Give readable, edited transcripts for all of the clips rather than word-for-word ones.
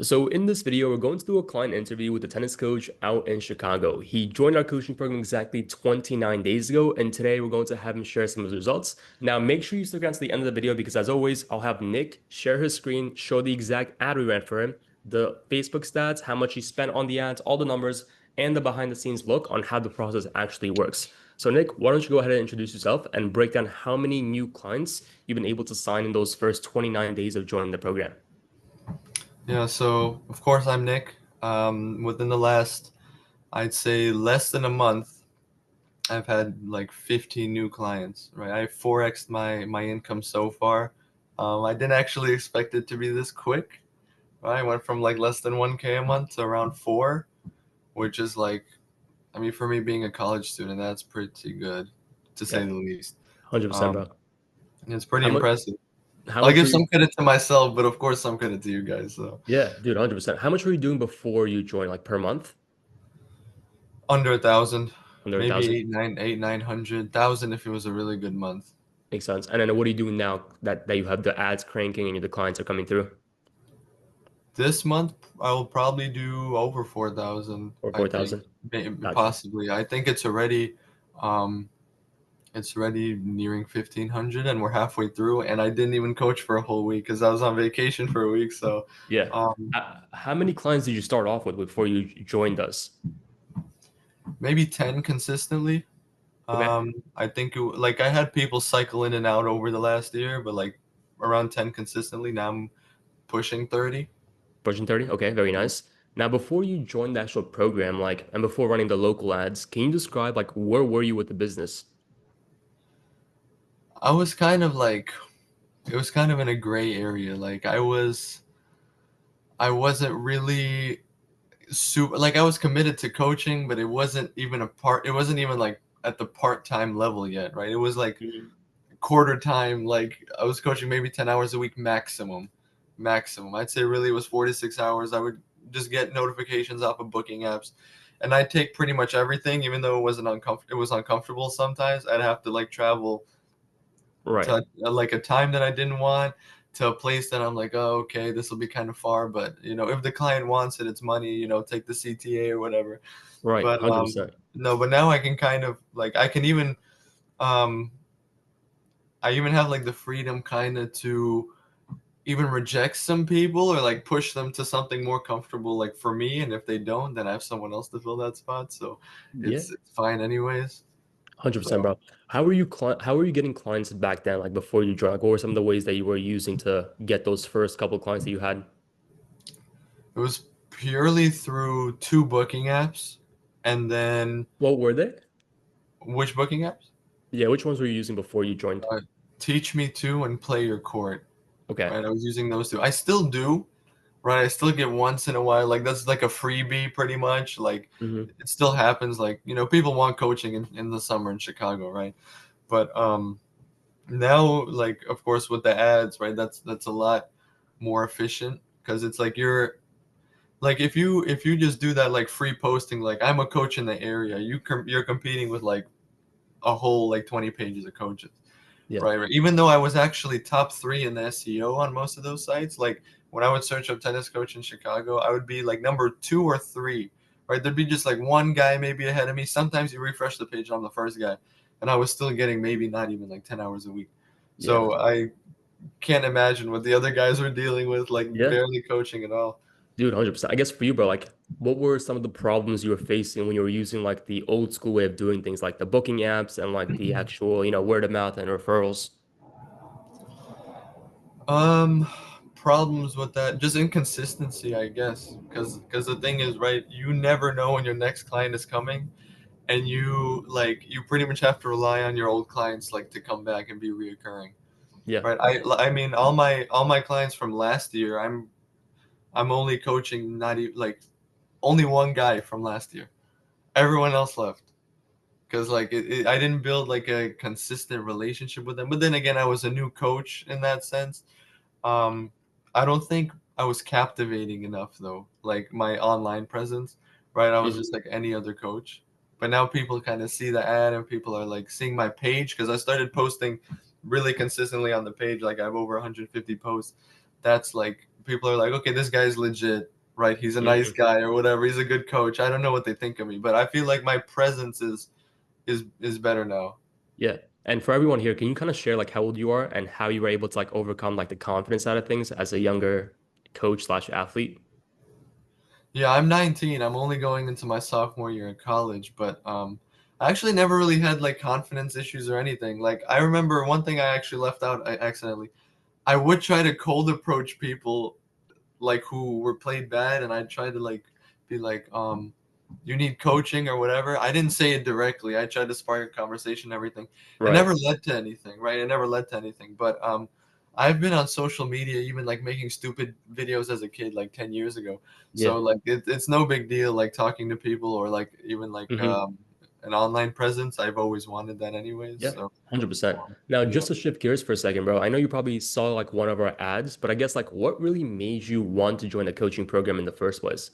So in this video, we're going to do a client interview with a tennis coach out in Chicago. He joined our coaching program exactly 29 days ago, and today we're going to have him share some of his results. Now, make sure you stick around to the end of the video because, as always, I'll have Nick share his screen, show the exact ad we ran for him, the Facebook stats, how much he spent on the ads, all the numbers, and the behind-the-scenes look on how the process actually works. So, Nick, why don't you go ahead and introduce yourself and break down how many new clients you've been able to sign in those first 29 days of joining the program? Yeah, so of course I'm Nick. Within the last, I'd say less than a month, I've had like 15 new clients, right? I 4x'd my income so far. I didn't actually expect it to be this quick, right? I went from like less than 1K a month to around four, which is like, I mean, for me being a college student, that's pretty good, to Yeah, say the least. 100%, Um, bro. it's pretty How much? impressive. How I'll much give were you? some credit to myself, but of course some credit to you guys. So Yeah, dude, 100%. How much were you doing before you joined, like per month? under 1,000, Under a maybe thousand? 8, 9, 8, 900,000 if it was a really good month. Makes sense. And then what are you doing now that you have the ads cranking and the clients are coming through? This month I will probably do over 4,000. Or I think, 4,000? Gotcha. possibly. I think um, it's already nearing 1,500, and we're halfway through. And I didn't even coach for a whole week because I was on vacation for a week. So, Yeah. um, How many clients did you start off with before you joined us? maybe 10 consistently. Okay. I think like I had people cycle in and out over the last year, but like around 10 consistently. Now I'm pushing 30. Pushing 30? Okay, very nice. Now, before you joined the actual program, like, and before running the local ads, can you describe, like, where were you with the business? I was kind of like it was kind of in a gray area. Like I wasn't really super like I was committed to coaching, but it wasn't even like at the part-time level yet, right? It was like Mhm. quarter time, like I was coaching maybe 10 hours a week maximum. Maximum. I'd say really it was 4 to 6 hours. I would just get notifications off of booking apps. And I'd take pretty much everything, even though it was uncomfortable sometimes. I'd have to like travel Right. to like a time that I didn't want, to a place that I'm like, oh, okay, this will be kind of far, but if the client wants it, it's money, take the CTA or whatever. Right. But 100%. no, but now I can kind of like um I even have like the freedom kind of to even reject some people or like push them to something more comfortable like for me, and if they don't, then I have someone else to fill that spot, so Yeah. it's fine anyways. 100%, So bro. How were you getting clients back then, like before you joined? Like, what were some of the ways that you were using to get those first couple of clients that you had? it was purely through two booking apps. And then What were they? which booking apps? Yeah, which ones were you using before you joined? uh, Teach Me To and Play Your Court, Okay. right? I was using those two. I still do, right? I still get once in a while, like that's like a freebie pretty much. Like Hmm. it still happens. Like people want coaching in the summer in Chicago, right? But now, like of course with the ads, right? That's a lot more efficient because it's like like if you just do that like free posting, like I'm a coach in the area, you're competing with like a whole like 20 pages of coaches. Yeah. Right, right. Even though I was actually top three in the SEO on most of those sites, like when I would search up tennis coach in Chicago, I would be like number two or three. Right, there'd be just like one guy maybe ahead of me. Sometimes you refresh the page, and I'm the first guy, and I was still getting maybe not even like 10 hours a week. Yeah. So I can't imagine what the other guys were dealing with, like Yeah. barely coaching at all. Dude, 100%. I guess for you, bro, like, what were some of the problems you were facing when you were using like the old school way of doing things, like the booking apps and like the actual, word of mouth and referrals? Um, Problems with that, just inconsistency, I guess, because the thing is, right, you never know when your next client is coming, and you pretty much have to rely on your old clients like to come back and be reoccurring, Yeah. right? I mean all my clients from last year, I'm only coaching, not even like only one guy from last year. Everyone else left because like I didn't build like a consistent relationship with them. But then again, I was a new coach in that sense. um I don't think I was captivating enough though, like my online presence, right? I was just Hmm. like any other coach. But now people kind of see the ad, and people are like seeing my page because I started posting really consistently on the page. Like I have over 150 posts. That's like people are like, okay, this guy's legit, right? He's a nice Mhm. guy or whatever. He's a good coach. I don't know what they think of me, but I feel like my presence is better now. Yeah. And for everyone here, can you kind of share like how old you are and how you were able to like overcome like the confidence side of things as a younger coach slash athlete? Yeah, I'm 19. I'm only going into my sophomore year in college, but I actually never really had like confidence issues or anything. Like I remember one thing I actually left out accidentally. I would try to cold approach people like who were played bad, and I'd try to like be like, you need coaching or whatever. I didn't say it directly. I tried to spark a conversation, and everything. It Right. never led to anything, right? It never led to anything. But I've been on social media, even like making stupid videos as a kid, like 10 years ago. Yeah. So like it's no big deal, like talking to people or like even like Hmm. an online presence. I've always wanted that anyways. Yeah. So 100%. Now, yeah. just to shift gears for a second, bro, I know you probably saw like one of our ads, but I guess like what really made you want to join a coaching program in the first place?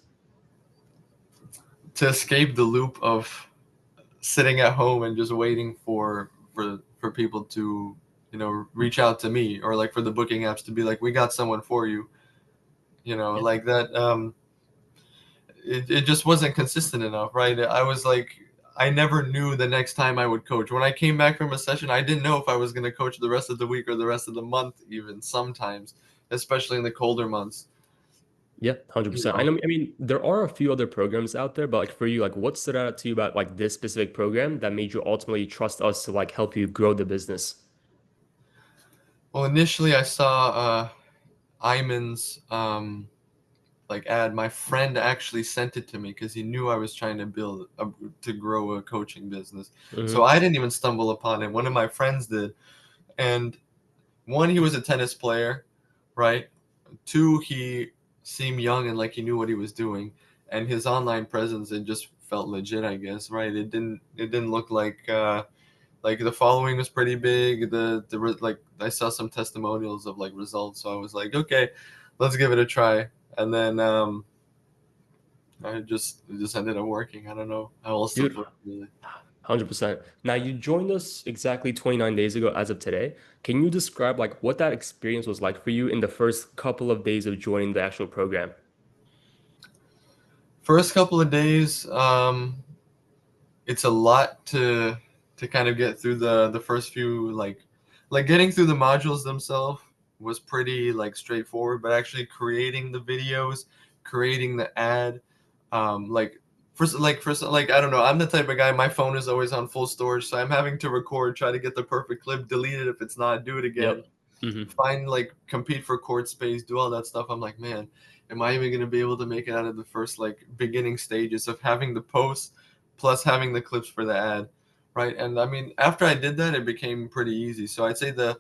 To escape the loop of sitting at home and just waiting for people to reach out to me, or like for the booking apps to be like, we got someone for you, Yeah. like that. It just wasn't consistent enough, right? I was like, I never knew the next time I would coach. When I came back from a session, I didn't know if I was going to coach the rest of the week or the rest of the month, even sometimes, especially in the colder months. Yeah, you 100%. know I mean, there are a few other programs out there, but like for you, like what stood out to you about like this specific program that made you ultimately trust us to like help you grow the business? well, initially I saw Iman's like ad. My friend actually sent it to me because he knew I was trying to to grow a coaching business. So Hmm. I didn't even stumble upon it. One of my friends did. And one, he was a tennis player, right? Two, he seemed young and like he knew what he was doing. And his online presence, it just felt legit, I guess, right? It didn't look like the following was pretty big. Like I saw some testimonials of like results, so I was like, okay, let's give it a try. And then it just ended up working. I don't know how else to Dude, put it, really. 100%. Now you joined us exactly 29 days ago as of today. Can you describe like what that experience was like for you in the first couple of days of joining the actual program? First couple of days, it's a lot to kind of get through the first few, like getting through the modules themselves was pretty like straightforward, but actually creating the videos, creating the ad, like first, I don't know, I'm the type of guy, my phone is always on full storage, so I'm having to record, try to get the perfect clip, delete it if it's not, do it again, Yep. Hmm. find like compete for court space, do all that stuff. I'm like, man, am I even gonna be able to make it out of the first like beginning stages of having the post plus having the clips for the ad, right? And I mean, after I did that, it became pretty easy. So I'd say the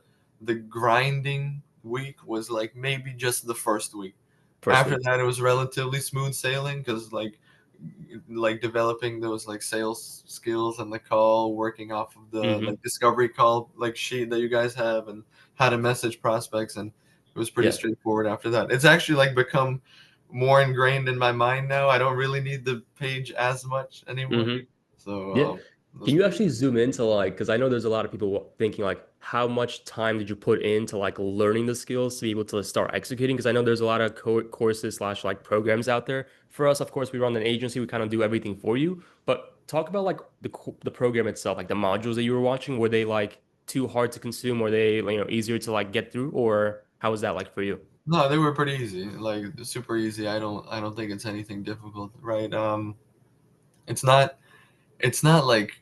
grinding week was like maybe just the first week. First After week. that, it was relatively smooth sailing because like developing those like sales skills and the call, working off of the Hmm. like discovery call like sheet that you guys have, and how to message prospects, and it was pretty Yeah. straightforward after that. It's actually like become more ingrained in my mind now. I don't really need the page as much anymore. Hmm. So Yeah. that's Can you pretty actually good. zoom into like, because I know there's a lot of people thinking like, how much time did you put into like learning the skills to be able to start executing? Because I know there's a lot of co courses slash like programs out there. For us, of course, we run an agency, we kind of do everything for you. But talk about like the program itself, like the modules that you were watching. Were they like too hard to consume? Were they, easier to like get through? Or how was that like for you? No, they were pretty easy, like super easy. I don't think it's anything difficult, right? It's not like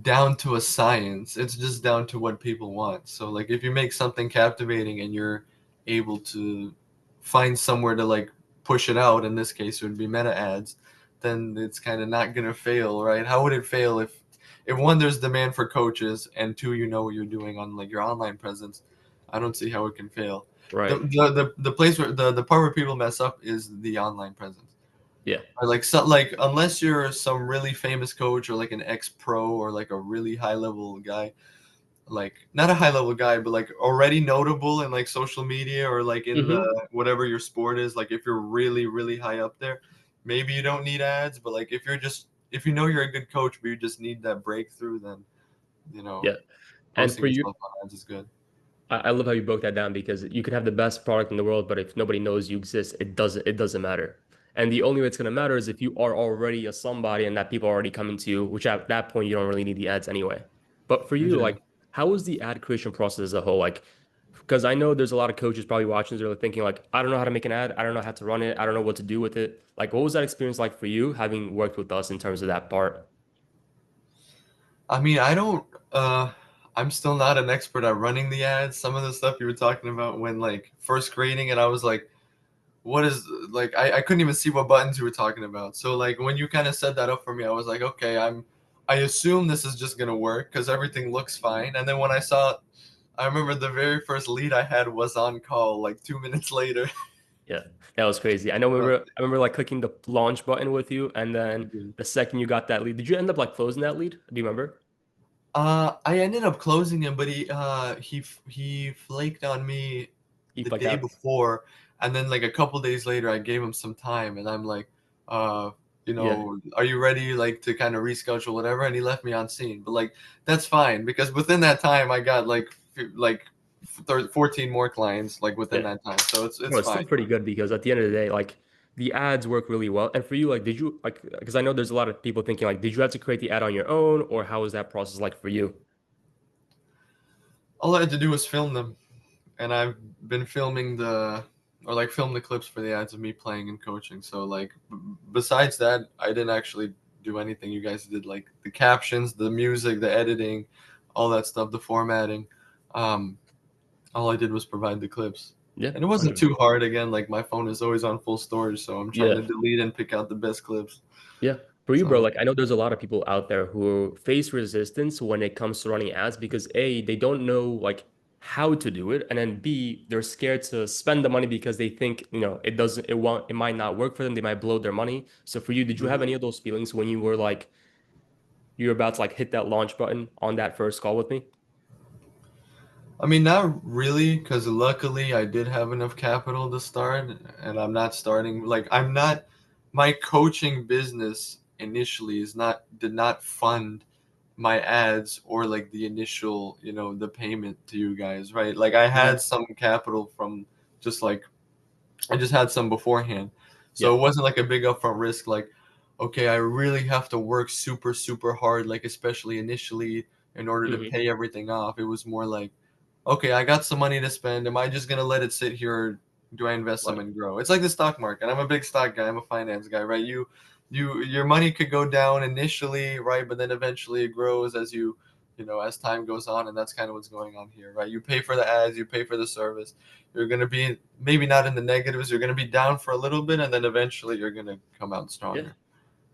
down to a science. It's just down to what people want. So like if you make something captivating and you're able to find somewhere to like push it out, in this case it would be meta ads, then it's kind of not going to fail, right? How would it fail if one, there's demand for coaches, and two, you know what you're doing on like your online presence? I don't see how it can fail. The Right. the place where the part where people mess up is the online presence. Yeah. Or like so, like unless you're some really famous coach or like an ex pro or like a really high level guy, like not a high level guy, but like already notable in like social media or like in the Hmm. whatever your sport is, like if you're really really high up there, maybe you don't need ads. But like if you know you're a good coach but you just need that breakthrough, then Yeah. And posting for you, yourself on ads is good. I love how you broke that down because you could have the best product in the world, but if nobody knows you exist, it doesn't matter. And the only way it's gonna matter is if you are already a somebody and that people are already coming to you, which at that point you don't really need the ads anyway. But for you, Yeah. like, how was the ad creation process as a whole? Like, because I know there's a lot of coaches probably watching this, they're thinking like, I don't know how to make an ad, I don't know how to run it, I don't know what to do with it. Like, what was that experience like for you, having worked with us in terms of that part? I mean, I don't. I'm still not an expert at running the ads. Some of the stuff you were talking about when like first creating it, I was like, "What is like?" I couldn't even see what buttons you were talking about. So like when you kind of set that up for me, I was like, "Okay, I assume this is just gonna work because everything looks fine." And then when I saw, I remember the very first lead I had was on call like 2 minutes later. Yeah, that was crazy. I remember like clicking the launch button with you, and then the second you got that lead, did you end up like closing that lead? Do you remember? I ended up closing him, but he flaked on me You the like day that? before, and then like a couple days later, I gave him some time, and I'm like, uh, Yeah. are you ready, like to kind of reschedule whatever? And he left me on scene, but like that's fine because within that time, I got like 14 more clients like within Yeah. that time, so No, it's it's still fine. pretty good because at the end of the day, like the ads work really well. And for you, like, did you like, because I know there's a lot of people thinking like, did you have to create the ad on your own, or how was that process like for you? All I had to do was film them, and I've been filming or like film the clips for the ads of me playing and coaching. So like besides that, I didn't actually do anything. You guys did like the captions, the music, the editing, all that stuff, the formatting. Um, all I did was provide the clips. Yeah, And it wasn't 100. too hard. Again, like my phone is always on full storage, so I'm trying Yeah. to delete and pick out the best clips. Yeah. For you, bro, So like I know there's a lot of people out there who face resistance when it comes to running ads because A, they don't know like how to do it, and then B, they're scared to spend the money because they think, it might not work for them. They might blow their money. So for you, did you have mhm. any of those feelings when you were like you're about to like hit that launch button on that first call with me? I mean, not really, because luckily I did have enough capital to start, and I'm not starting like I'm not. My coaching business initially is not did not fund my ads or like the initial, the payment to you guys, right? Like I Mhm. had some capital from just like I just had some beforehand, Yeah. so it wasn't like a big upfront risk. Like, okay, I really have to work super super hard, like especially initially in order to Hmm. pay everything off. It was more like okay, I got some money to spend. Am I just gonna let it sit here, or do I invest some Right. and grow? It's like the stock market. I'm a big stock guy. I'm a finance guy, right? Your money could go down initially, right? But then eventually it grows as as time goes on, and that's kind of what's going on here, right? You pay for the ads, you pay for the service. You're gonna be maybe not in the negatives. You're gonna be down for a little bit, and then eventually you're gonna come out Yeah. stronger.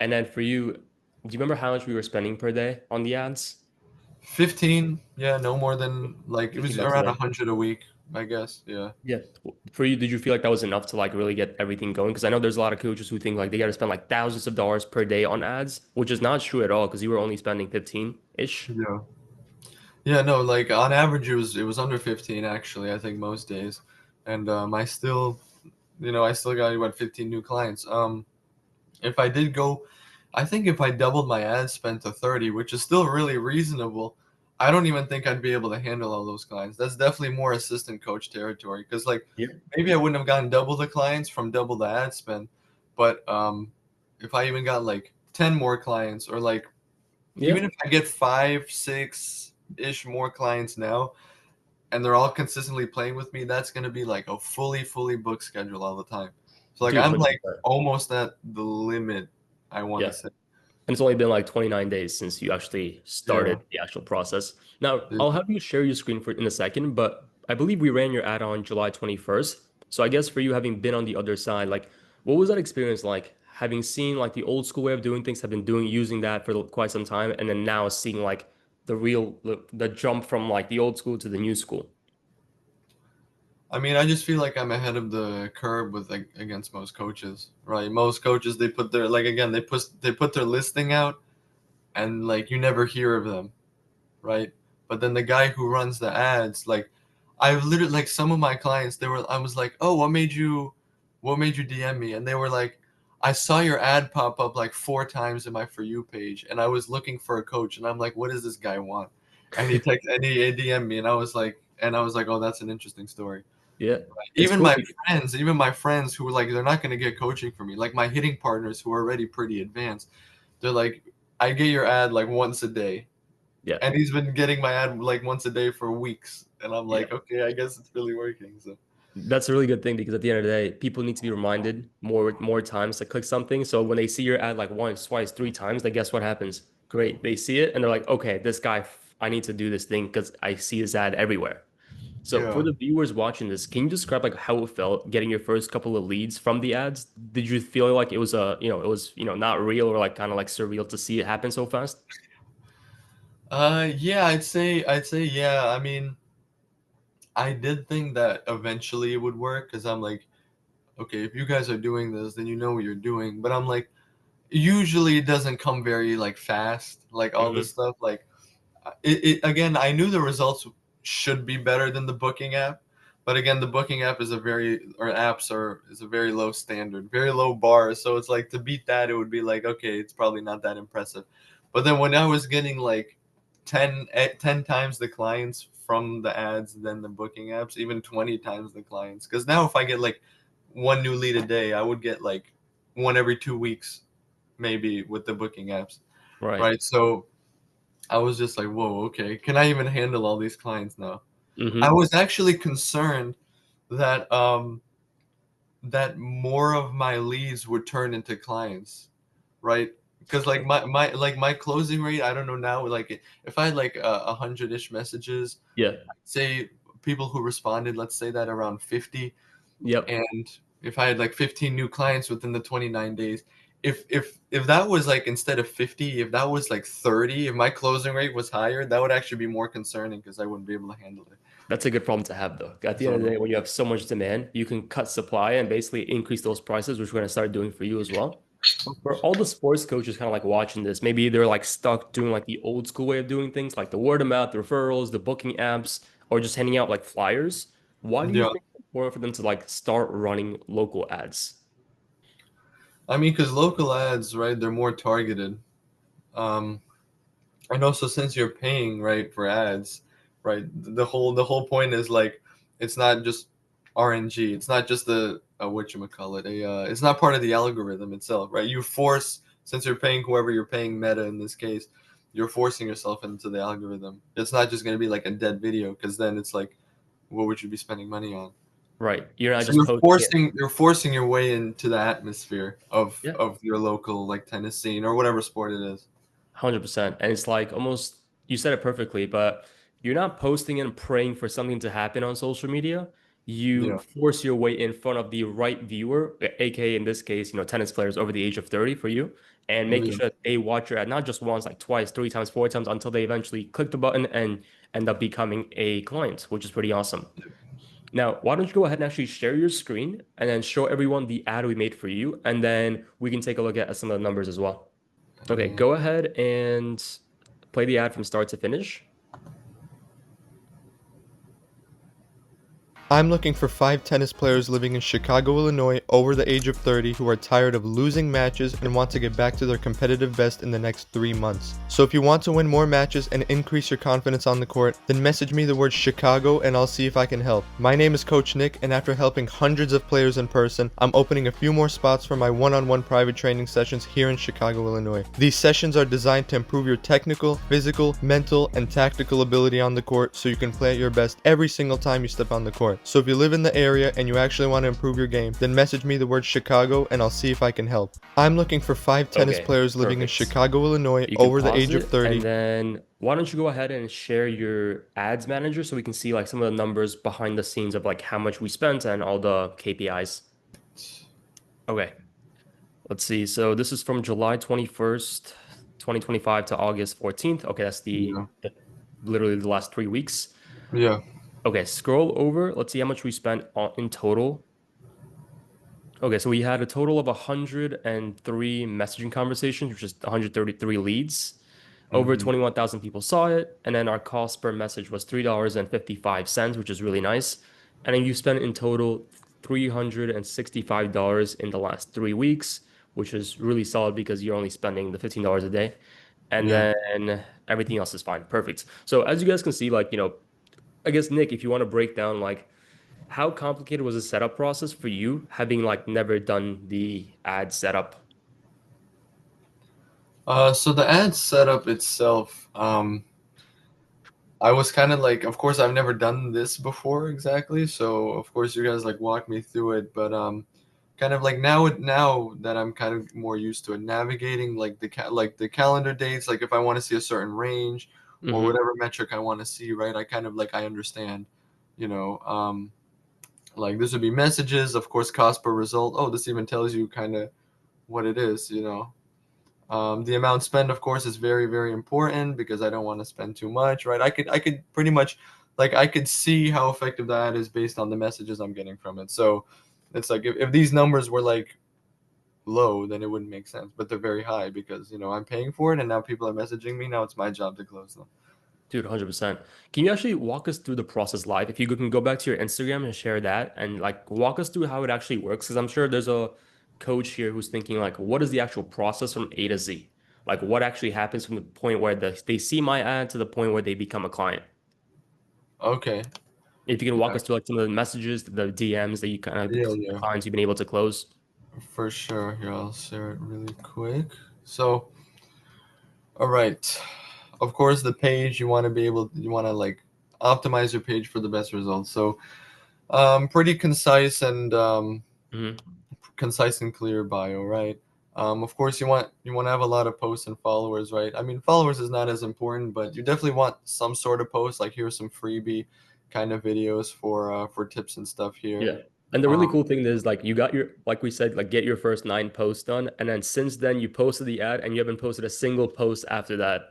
And then for you, do you remember how much we were spending per day on the ads? 15, yeah, no more than like it was $15 a around day. 100 a week, I guess. Yeah. Yeah. For you, did you feel like that was enough to like really get everything going? Because I know there's a lot of coaches who think like they got to spend like thousands of dollars per day on ads, which is not true at all because you were only spending 15-ish. Yeah. Yeah, no, like on average it was under 15 actually, I think most days. And I still got what 15 new clients. If I did go I think if I doubled my ad spend to 30, which is still really reasonable, I don't even think I'd be able to handle all those clients. That's definitely more assistant coach territory cuz like Yeah. maybe I wouldn't have gotten double the clients from double the ad spend, but if I even got like 10 more clients or like Yeah. even if I get 5, 6 ish more clients now, and they're all consistently playing with me, that's gonna be like a fully booked schedule all the time. So like Dude, I'm like 100%. almost at the limit, I want Yeah. to say. And it's only been like 29 days since you actually Yeah. started the actual process. Now, Yeah. I'll have you share your screen for in a second, but I believe we ran your ad on July 21st. So I guess for you having been on the other side, like what was that experience like? Having seen like the old school way of doing things, have been doing using that for quite some time, and then now seeing like the jump from like the old school to the new school. I mean, I just feel like I'm ahead of the curve with like against most coaches, right? Most coaches they put their like again they put their listing out and like you never hear of them, right? But then the guy who runs the ads, like I've literally like some of my clients, I was like, oh, what made you DM me? And they were like, I saw your ad pop up like 4 times in my For You page, and I was looking for a coach, and I'm like, what does this guy want? And he DM me, and I was like, and I was like, oh, that's an interesting story. Yeah, it's Even cool. my friends who were like, they're not going to get coaching from me. Like my hitting partners who are already pretty advanced, they're like, I get your ad like once a day, Yeah, and he's been getting my ad like once a day for weeks, and I'm yeah. like, okay, I guess it's really working. So That's a really good thing because at the end of the day, people need to be reminded more times to click something. So when they see your ad like once, twice, three times, then guess what happens? Great. They see it and they're like, okay, this guy, I need to do this thing because I see his ad everywhere. So for yeah. the viewers watching this, can you describe like how it felt getting your first couple of leads from the ads? Did you feel like it was not real or like kind of like surreal to see it happen so fast? Yeah, I'd say yeah. I mean, I did think that eventually it would work because I'm like, okay, if you guys are doing this, then you know what you're doing. But I'm like, usually it doesn't come very like fast, like all this Hmm. stuff. Like, it again, I knew the results should be better than the booking app, but again, the booking app is a very or apps are is a very low standard, very low bar. So it's like to beat that, it would be like, okay, it's probably not that impressive. But then when I was getting like 10 times the clients from the ads than the booking apps, even 20 times the clients. Because now if I get like one new lead a day, I would get like one every 2 weeks, maybe with the booking apps, Right. right? So I was just like, whoa, okay, can I even handle all these clients now? I Hmm. was actually concerned that that more of my leads would turn into clients, right? Because like my closing rate, I don't know now, like if I had like 100-ish messages, Yeah. say people who responded, let's say that around 50, Yep. and if I had like 15 new clients within the 29 days, if that was like instead of 50, if that was like 30, if my closing rate was higher, that would actually be more concerning because I wouldn't be able to handle it. That's a good problem to have, though. At the end of the So day, when you have so much demand, you can cut supply and basically increase those prices, which we're going to start doing for you as well. But for all the sports coaches kind of like watching this, maybe they're like stuck doing like the old school way of doing things, like the word of mouth, the referrals, the booking apps, or just handing out like flyers. Why do you yeah, think it's important for them to like start running local ads? I mean, because local ads, right, they're more targeted. Um, and also since you're paying right for ads, right, the whole point is like it's not just RNG. It's not just the what you call it. It's not part of the algorithm itself, right? You force since you're paying whoever you're paying, Meta in this case, you're forcing yourself into the algorithm. It's not just going to be like a dead video because then it's like, what would you be spending money on? Right. You're not So just posting it. you're forcing your way into the atmosphere Yeah. of your local like tennis scene or whatever sport it is. 100%. And it's like almost, you said it perfectly, but you're not posting and praying for something to happen on social media. You Yeah, force your way in front of the right viewer, aka in this case, tennis players over the age of 30 for you, and making yeah. sure that they watch your ad not just once, like twice, three times, four times until they eventually click the button and end up becoming a client, which is pretty awesome. Now, why don't you go ahead and actually share your screen and then show everyone the ad we made for you, and then we can take a look at some of the numbers as well. Okay, Uh, go ahead and play the ad from start to finish. I'm looking for 5 tennis players living in Chicago, Illinois, over the age of 30 who are tired of losing matches and want to get back to their competitive best in the next 3 months. So if you want to win more matches and increase your confidence on the court, then message me the word Chicago and I'll see if I can help. My name is Coach Nick, and after helping hundreds of players in person, I'm opening a few more spots for my one-on-one private training sessions here in Chicago, Illinois. These sessions are designed to improve your technical, physical, mental, and tactical ability on the court so you can play at your best every single time you step on the court. So if you live in the area and you actually want to improve your game, then message me the word Chicago and I'll see if I can help. I'm looking for 5 tennis Okay, players living in perfect. Chicago, Illinois, You can over the pause age of it, and 30. then why don't you go ahead and share your ads manager so we can see like some of the numbers behind the scenes of like how much we spent and all the KPIs. Okay, let's see. So this is from July 21st, 2025 to August 14th. Okay, that's Yeah. literally the last 3 weeks. Yeah. Okay, scroll over. Let's see how much we spent in total. Okay, so we had a total of 103 messaging conversations, which is 133 leads. Over Hmm. 21,000 people saw it, and then our cost per message was $3.55, which is really nice. And then you spent in total $365 in the last 3 weeks, which is really solid because you're only spending the $15 a day. And Yeah. then everything else is fine. Perfect. So as you guys can see, like, I guess Nick, if you want to break down like how complicated was the setup process for you, having like never done the ad setup? So the ad setup itself, I was kind of like, of course, I've never done this before exactly, so of course you guys like walk me through it, but kind of like now that I'm kind of more used to it, navigating like like the calendar dates, like if I want to see a certain range or Mm-hmm. whatever metric I want to see, right? I kind of like I understand, you know, like this would be messages, of course, cost per result. Oh, this even tells you kind of what it is, you know. The amount spent, of course, is very, very important because I don't want to spend too much, right? I could pretty much, like, I could see how effective that is based on the messages I'm getting from it. So it's like if these numbers were like low, then it wouldn't make sense, but they're very high because, you know, I'm paying for it and now people are messaging me. Now it's my job to close them. Dude, 100%. Can you actually walk us through the process live? If you can go back to your Instagram and share that and like walk us through how it actually works, because I'm sure there's a coach here who's thinking like, what is the actual process from A to Z? Like what actually happens from the point where they see my ad to the point where they become a client? Okay. If you can walk Yeah. us through like some of the messages, the DMs that you kind of Yeah, the yeah, clients you've been able to close. for sure. Here, I'll share it really quick. So, all right. Of course, the page you want to like optimize your page for the best results. So, pretty Hmm. concise and clear bio, right? Of course, you want to have a lot of posts and followers, right? I mean, followers is not as important, but you definitely want some sort of post. Like here's some freebie kind of videos for tips and stuff here. Yeah. And the really Um, cool thing is like you got your like we said, like get your first 9 posts done. And then since then you posted the ad and you haven't posted a single post after that.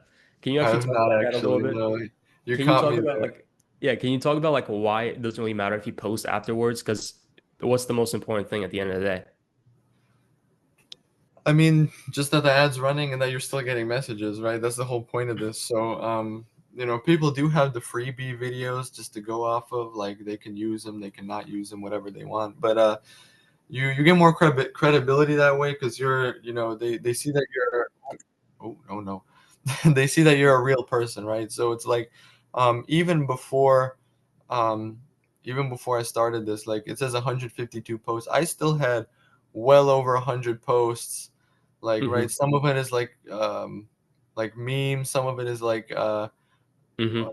Can you I actually have talk not about that a little actually. bit? No, you Can you caught talk me about there. like yeah, can you talk about like why it doesn't really matter if you post afterwards? Because what's the most important thing at the end of the day? I mean, just that the ad's running and that you're still getting messages, right? That's the whole point of this. So, you know, people do have the freebie videos just to go off of. Like, they can use them, they can not use them, whatever they want. But you get more credibility that way because you know, they see that you're. Oh no no, they see that you're a real person, right? So it's like, um, even before, um, even before I started this, like it says 152 posts, I still had well over 100 posts, like Hmm. right. Some of it is like memes, some of it is uh, Hmm.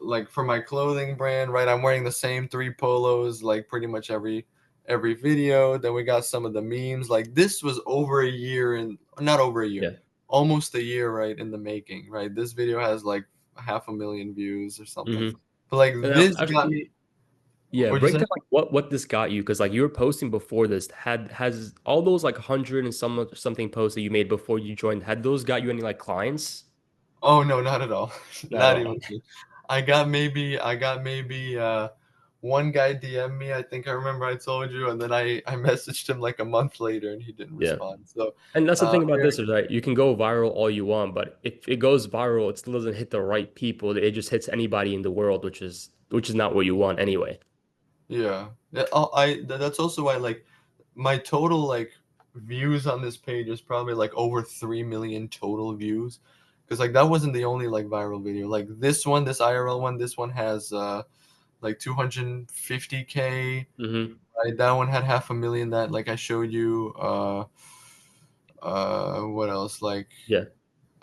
like for my clothing brand, right? I'm wearing the same three polos like pretty much every video. Then we got some of the memes. Like this was over a year and not over a year, Yeah. almost a year, right, in the making, right? This video has like 500,000 views or something. Hmm. But like And now this got me. yeah, What'd you break say? down like what this got you because like you were posting before this had has all those like 100 and something posts that you made before you joined had those got you any like clients? Oh no, not at all. Not at Not all. even. I got maybe one guy DM me. I think I remember I told you, and then I messaged him like a month later, and he didn't Yeah. respond. So, And that's the thing about very this is right, you can go viral all you want, but if it goes viral, it still doesn't hit the right people. It just hits anybody in the world, which is not what you want anyway. yeah. That's also why like my total like views on this page is probably like over 3 million total views, because like that wasn't the only like viral video. Like this one, this IRL one, this one has like 250K. Hmm. Right, that one had 500,000 that like I showed you. What else? Like, Yeah.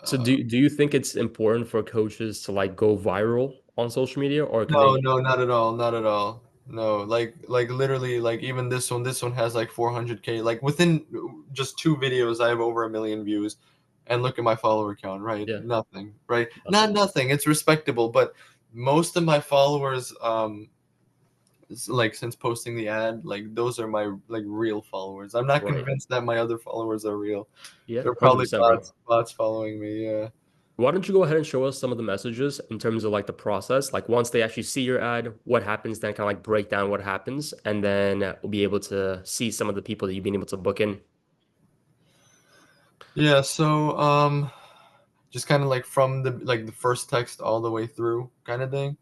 So uh, do you think it's important for coaches to like go viral on social media or can no, they no, not at all, not at all. No, like literally, like even this one has like 400K. Like within just two videos, I have over 1 million views, and look at my follower count. Right, yeah, nothing. Right, not nothing. nothing. It's respectable, but most of my followers, like since posting the ad, like those are my like real followers. I'm not Right. convinced that my other followers are real. Yeah, They're probably 100%, bro. bots following me. Yeah. Why don't you go ahead and show us some of the messages in terms of like the process? Like once they actually see your ad, what happens, then kind of like break down what happens, and then we'll be able to see some of the people that you've been able to book in. Yeah, so just kind of like from the first text all the way through kind of thing.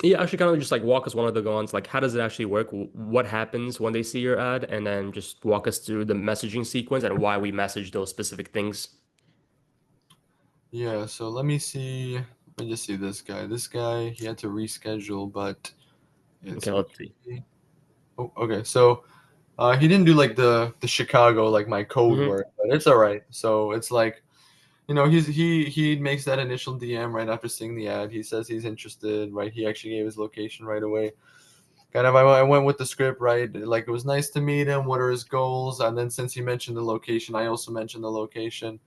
Yeah, actually kind of just like walk us one of the go-ons, like how does it actually work? What happens when they see your ad? And then just walk us through the messaging sequence and why we message those specific things. Yeah, so let me see. Let me just see this guy. This guy, he had to reschedule, but it's Okay, let's see. okay. Oh, okay. So he didn't do like the Chicago like my code Hmm. word, but it's all right. So it's like, he makes that initial DM right after seeing the ad. He says he's interested, right? He actually gave his location right away. Kind of, I went with the script, right? Like, it was nice to meet him. What are his goals? And then since he mentioned the location, I also mentioned the location.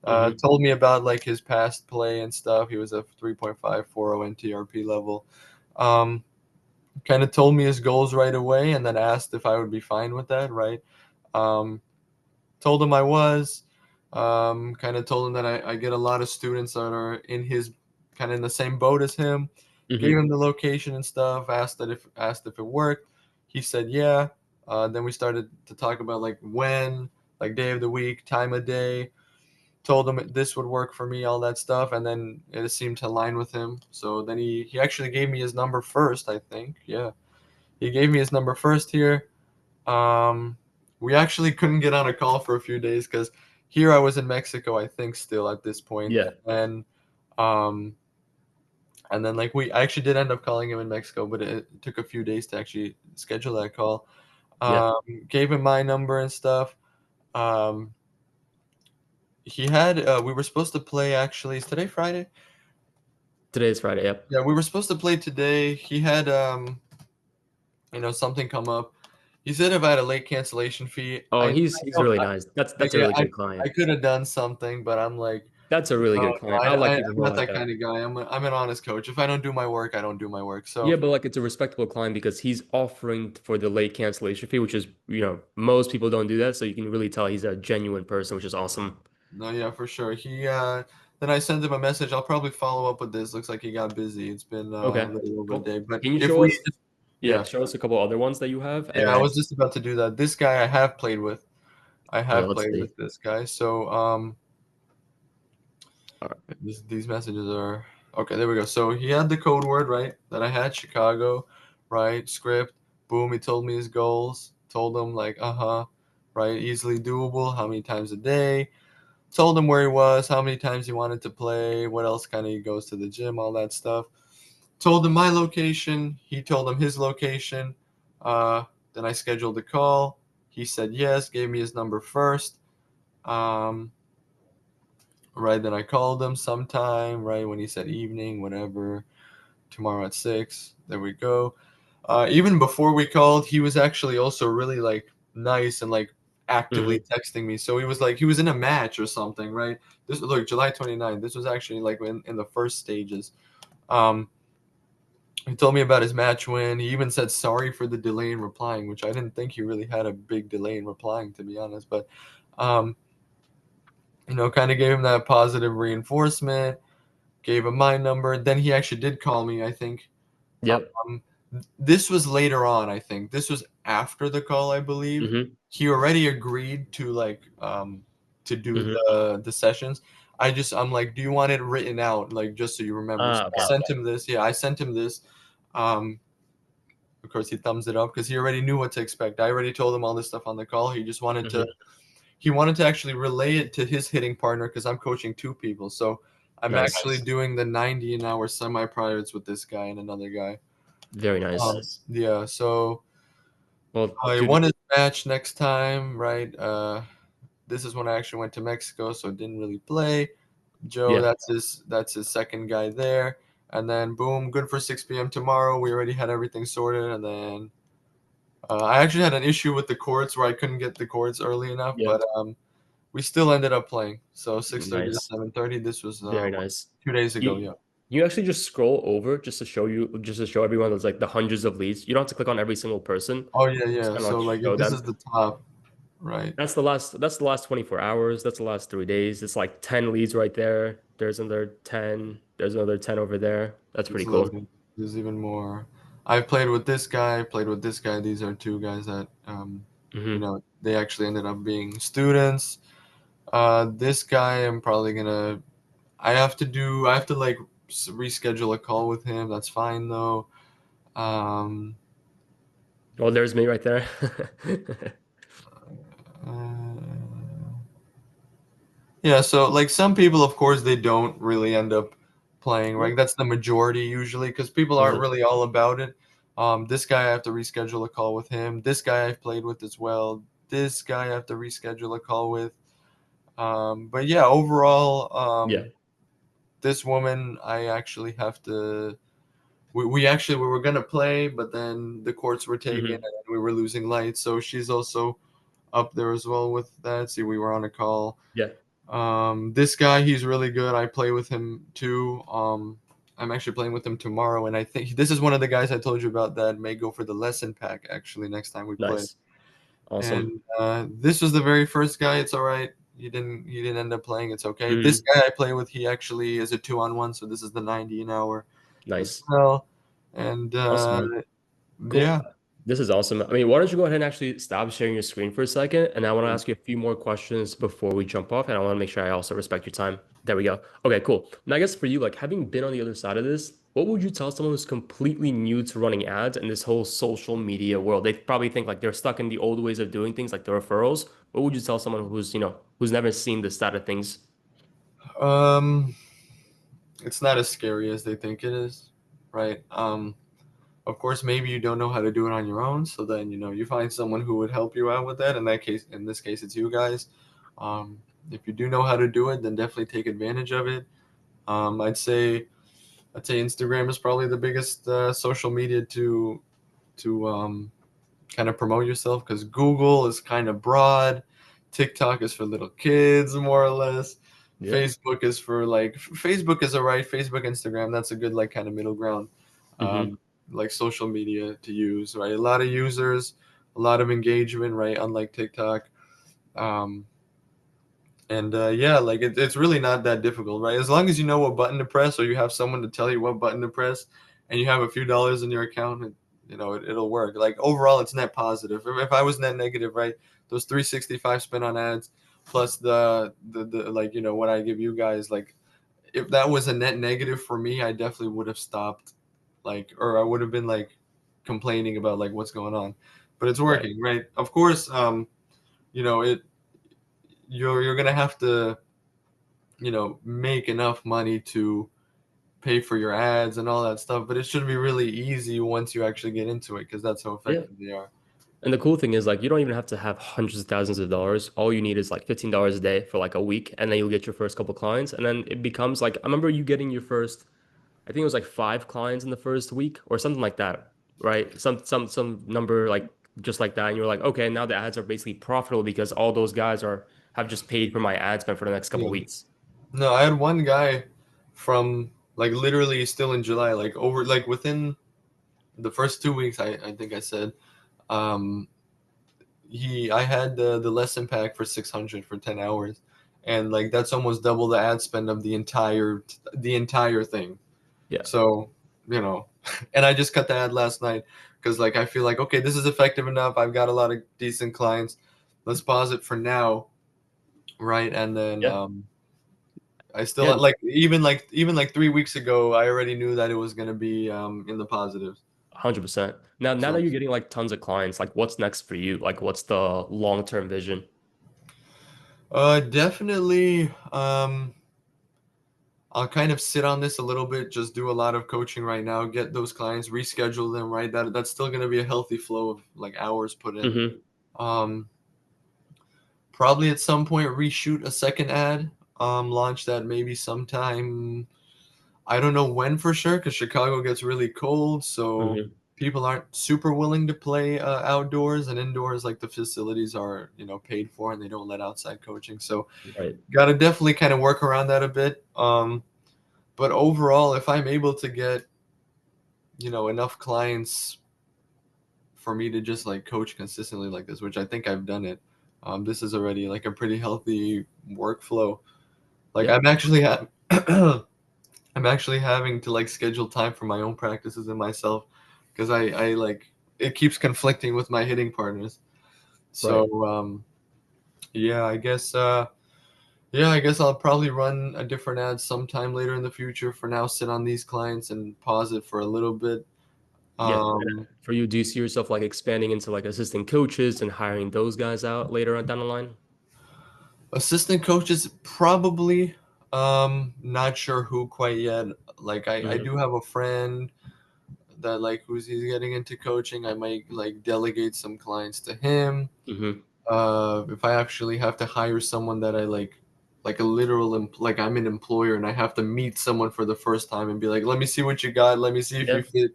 Hmm. Told me about like his past play and stuff. He was a 3.540 NTRP level. Um, Kind of told me his goals right away, and then asked if I would be fine with that, right? Um, Told him I was. Kind of told him that I get a lot of students that are in his kind of in the same boat as him. Gave Hmm. him the location and stuff. Asked if it worked. He said yeah. Then we started to talk about like when, like day of the week, time of day. Told him this would work for me, all that stuff, and then it seemed to align with him. So then he actually gave me his number first, I think. Yeah, he gave me his number first here. Um, we actually couldn't get on a call for a few days because here I was in Mexico, I think, still at this point, Yeah. um, and then like I actually did end up calling him in Mexico, but it took a few days to actually schedule that call. Yeah. Um, Gave him my number and stuff. Um, he had we were supposed to play actually. Is today Friday? Today is Friday. Yep. Yeah, we were supposed to play today. He had something come up. He said if I had a late cancellation fee, Oh, I he's know really nice. That's a yeah, really I good client. I could have done something, but I'm like, That's a really no, good no, client. I like I'm people who are not like that that. kind of guy. I'm an honest coach. If I don't do my work, I don't do my work. Yeah, So but like it's a respectable client because he's offering for the late cancellation fee, which is, most people don't do that. So you can really tell he's a genuine person, which is awesome. no, yeah, for sure. Then I sent him a message. I'll probably follow up with this. Looks like he got busy. It's been a Okay, little over a cool. day, but Can you if show we, us, yeah, yeah, show us a couple other ones that you have, and yeah, I then was just about to do that. This guy I have played with. I okay, have let's played see. with this guy. So All right. these messages are okay. There we go. So he had the code word right that I had Chicago, right? Script. Boom. He told me his goals. Told him like right, easily doable. How many times a day? Told him where he was, how many times he wanted to play, what else kind of he goes to the gym, all that stuff. Told him my location. He told him his location. Uh, then I scheduled a call. He said yes. Gave me his number first. Um, right, then I called him sometime, right, when he said evening, whatever, tomorrow at 6. There we go. Even before we called, he was actually also really like nice and like actively Hmm. texting me. So he was in a match or something, right? This look July 29th. This was actually like in the first stages. Um, he told me about his match win. He even said sorry for the delay in replying, which I didn't think he really had a big delay in replying, to be honest. But um, kind of gave him that positive reinforcement, gave him my number. Then he actually did call me, I think. Yep. Um, this was later on, I think. This was after the call, I believe. Hmm. He already agreed to to do Hmm. the sessions. I'm like, do you want it written out, like just so you remember? So Ah, I okay. sent him this. Yeah, I sent him this. Um, of course, he thumbs it up because he already knew what to expect. I already told him all this stuff on the call. Hmm. He wanted to actually relay it to his hitting partner because I'm coaching two people. So I'm actually Nice. doing the 90 an hour semi privates with this guy and another guy. Very nice. Yeah, so Well, I dude. won his match next time, right? This is when I actually went to Mexico, so didn't really play. Joe, Yeah. that's his second guy there. And then boom, good for 6 p.m. tomorrow. We already had everything sorted, and then I actually had an issue with the cords where I couldn't get the cords early enough, Yeah. but we still ended up playing. So 6:30 to Nice. 7:30. This was Very nice. 2 days ago. You Yeah. you actually just scroll over just to show everyone there's like the hundreds of leads. You don't have to click on every single person. Oh yeah, Just yeah. kind of like So like show this them. is the top, right? That's the last 24 hours. That's the last 3 days. It's like 10 leads right there. There's another 10. There's another 10 over there. That's It's pretty cool. loading. There's even more. I've played with this guy, played with this guy. These are two guys that, Hmm. they actually ended up being students. This guy, I'm probably gonna. I have to like reschedule a call with him. That's fine though. Um, Well, there's me right there. uh, yeah. So like some people, of course, they don't really end up playing, Yeah. right? That's the majority usually because people aren't Mhm. really all about it. This guy I have to reschedule a call with him. This guy I've played with as well. This guy I have to reschedule a call with. But yeah, overall, Yeah. this woman I actually have to. We were gonna play, but then the courts were taken Mhm. and we were losing light. So she's also up there as well with that. See, we were on a call. Yeah. This guy, he's really good. I play with him too. I'm actually playing with him tomorrow, and I think this is one of the guys I told you about that may go for the lesson pack actually next time we play. Nice. Awesome. And this was the very first guy. It's all right. He didn't end up playing. It's okay. This Mhm. guy I play with, he actually is a 2-on-1, so this is the 90 an hour as Nice. well. And Awesome, man. Cool. yeah, This is awesome. I mean, why don't you go ahead and actually stop sharing your screen for a second? And I want to yeah. ask you a few more questions before we jump off. And I want to make sure I also respect your time. There we go. Okay, cool. Now, I guess for you, like having been on the other side of this, what would you tell someone who's completely new to running ads in this whole social media world? They probably think like they're stuck in the old ways of doing things, like the referrals. What would you tell someone who's, who's never seen this side of things? Um, it's not as scary as they think it is, right? Of course, maybe you don't know how to do it on your own, so then you find someone who would help you out with that. In this case, it's you guys. Um, if you do know how to do it, then definitely take advantage of it. Um, I'd say I'd say Instagram is probably the biggest social media to kind of promote yourself because Google is kind of broad. TikTok is for little kids, more or less. Yeah. Facebook is alright. Facebook, Instagram, that's a good like kind of middle ground, Hmm. like social media to use, right? A lot of users, a lot of engagement, right? Unlike TikTok, um, and yeah, like it's really not that difficult, right? As long as you know what button to press, or you have someone to tell you what button to press, and you have a few dollars in your account, it'll work. Like overall, it's net positive. If I was net negative, right, those 365 spent on ads, plus the like what I give you guys, like if that was a net negative for me, I definitely would have stopped, like, or I would have been like complaining about like what's going on, but it's Right. working, right? Of course, it you're gonna have to make enough money to pay for your ads and all that stuff, but it should be really easy once you actually get into it because that's how Yeah. effective they are. And the cool thing is like you don't even have to have hundreds of thousands of dollars. All you need is like $15 a day for like a week, and then you'll get your first couple clients. And then it becomes like I remember you getting your first, I think it was like 5 clients in the first week or something like that, right? Some number like just like that. And you're like, okay, now the ads are basically profitable because all those guys are have just paid for my ad spend for the next couple Yeah. weeks. No, I had one guy from like literally still in July, like over like within the first 2 weeks, I think I said, um, I had the lesson pack for 600 for 10 hours, and like that's almost double the ad spend of the entire thing. Yeah. So, you know, and I just cut the ad last night because like I feel like okay, this is effective enough. I've got a lot of decent clients. Let's pause it for now, right? And then Yeah. I still Yeah. like even like 3 weeks ago, I already knew that it was gonna be in the positives. 100%. Now that So you're getting like tons of clients, like what's next for you? Like what's the long-term vision? definitely I'll kind of sit on this a little bit, just do a lot of coaching right now, get those clients, reschedule them, right? That's still gonna be a healthy flow of like hours put in. Hmm. Um Probably at some point reshoot a second ad, launch that maybe sometime. I don't know when for sure because Chicago gets really cold, so Hmm. people aren't super willing to play outdoors and indoors. Like the facilities are, paid for, and they don't let outside coaching. So Right. got to definitely kind of work around that a bit. But overall, if I'm able to get, enough clients for me to just like coach consistently like this, which I think I've done it. This is already like a pretty healthy workflow. Like Yeah. I'm actually having to like schedule time for my own practices and myself because I like it keeps conflicting with my hitting partners. Right. So yeah, I guess I'll probably run a different ad sometime later in the future. For now, sit on these clients and pause it for a little bit. Yeah. And Um, for you, do you see yourself like expanding into like assistant coaches and hiring those guys out later on down the line? Assistant coaches probably. Not sure who quite yet. Like I Hmm. do have a friend that like he's getting into coaching. I might like delegate some clients to him. Hmm. If I actually have to hire someone that I like a literal like I'm an employer and I have to meet someone for the first time and be like, let me see what you got, let me see if Yeah. you fit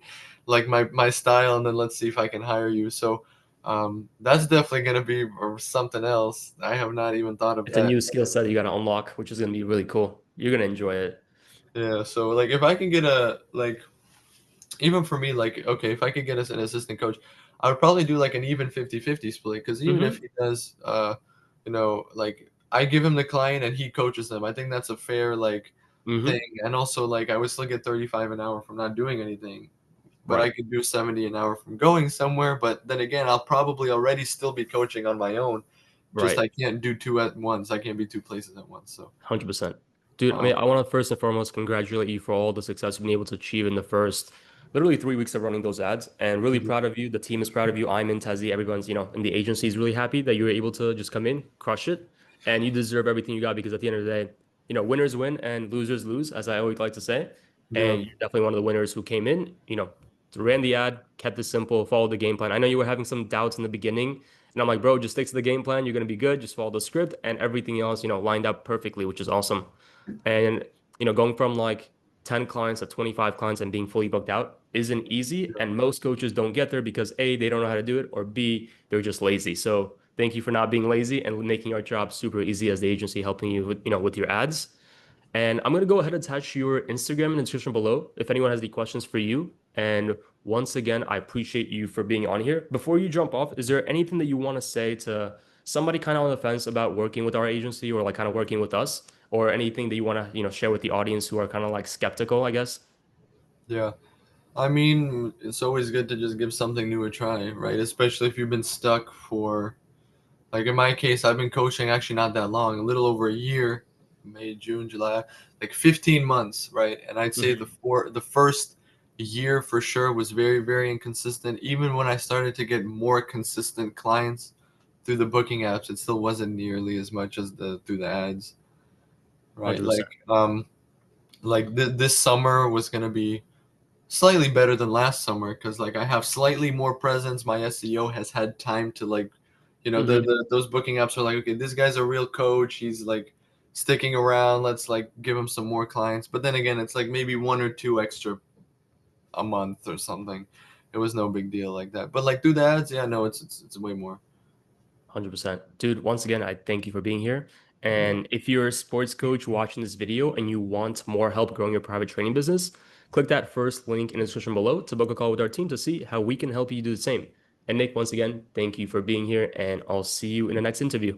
like my style, and then let's see if I can hire you. So that's definitely gonna be or something else. I have not even thought of It's a that. new skill set you got to unlock, which is going to be really cool. You're going to enjoy it. Yeah, so like if I can get a like even for me, like, okay, if I could get us an assistant coach, I would probably do like an even 50-50 split. Because even if Hmm. he does, like I give him the client and he coaches them, I think that's a fair like thing. Hmm. And also, like, I would still get 35 an hour from not doing anything, but I Right. could do 70 an hour from going somewhere. But then again, I'll probably already still be coaching on my own. Just Right. I can't do two at once. I can't be two places at once. So, 100%. Dude, I um, mean, I want to first and foremost congratulate you for all the success you've been able to achieve in the first literally 3 weeks of running those ads, and really proud of you. The team is proud of you. I'm in Tezzy. Everyone's, in the agency is really happy that you were able to just come in, crush it, and you deserve everything you got because at the end of the day, winners win and losers lose, as I always like to say. yeah, And you're definitely one of the winners who came in, ran the ad, kept it simple, followed the game plan. I know you were having some doubts in the beginning, and I'm like, bro, just stick to the game plan. You're gonna be good. Just follow the script, and everything else, lined up perfectly, which is awesome. And going from like 10 clients to 25 clients and being fully booked out isn't easy. And most coaches don't get there because A, they don't know how to do it, or B, they're just lazy. So thank you for not being lazy and making our job super easy as the agency helping you with, with your ads. And I'm going to go ahead and attach your Instagram in the description below if anyone has any questions for you. And once again, I appreciate you for being on here. Before you jump off, is there anything that you want to say to somebody kind of on the fence about working with our agency or like kind of working with us, or anything that you want to, share with the audience who are kind of like skeptical, I guess? yeah. I mean, it's always good to just give something new a try, right? Especially if you've been stuck for, like in my case, I've been coaching actually not that long, a little over a year, May, June, July, like 15 months, right? And I'd say Mhm. the first year for sure was very, very inconsistent. Even when I started to get more consistent clients through the booking apps, it still wasn't nearly as much as the through the ads, right? 100%. This summer was gonna be slightly better than last summer because like I have slightly more presence. My SEO has had time to like, Hmm. those booking apps are like, okay, this guy's a real coach. He's like sticking around. Let's like give him some more clients. But then again, it's like maybe one or two extra a month or something. It was no big deal like that. But like through the ads, yeah, no, it's way more. 100%. Dude, once again, I thank you for being here. Yeah. And if you're a sports coach watching this video and you want more help growing your private training business, click that first link in the description below to book a call with our team to see how we can help you do the same. And Nick, once again, thank you for being here, and I'll see you in the next interview.